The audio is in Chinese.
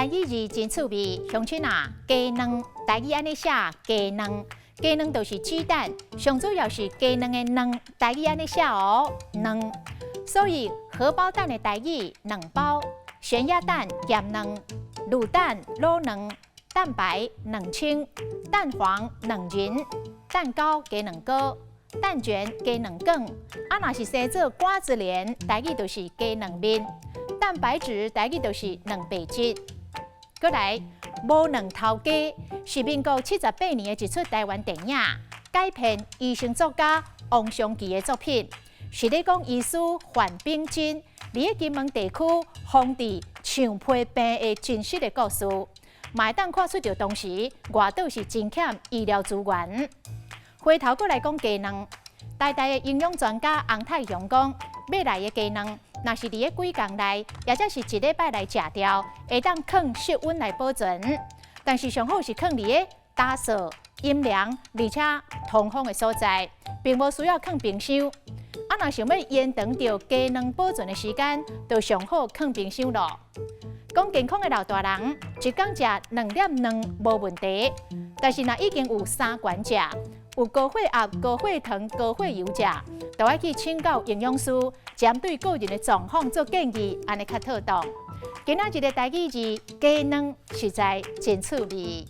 台语字真趣味，乡亲啊，鸡卵台语安尼写鸡卵，鸡卵就是鸡蛋，上主要是鸡卵的卵，台语安尼写哦，卵。所以荷包蛋的台语卵包，咸鸭蛋咸卵，卤蛋卤卵，蛋白卵清，蛋黄卵仁，蛋糕鸡卵糕。蛋卷鸡卵羹，若是生做瓜子莲，台语就是鸡卵面；蛋白质台语就是卵白质。过来，无卵头家是民国78年的一出台湾电影，改编医生作家王尚基的作品，是咧讲医师范炳真伫金门地区防治肠皮病的真实的故事，嘛会当看出着当时外岛是真欠医疗资源。回头过来讲鸡卵，台的营养专家洪泰雄讲，买来的鸡卵，若是伫咧几工内，或者是一礼拜来食掉，会当放室温来保存。但是上好是放伫咧打扫、阴凉而且通风的所在，并无需要放冰箱。若想要延长着鸡卵保存的时间，就上好放冰箱咯。讲健康的老大人，一天食2粒卵无问题，但是若已经有3罐食。有高血压、高血糖、高血油者，就要去请教营养师，针对个人的状况做建议，安尼较妥当。今仔日的台语字鸡卵实在真趣味。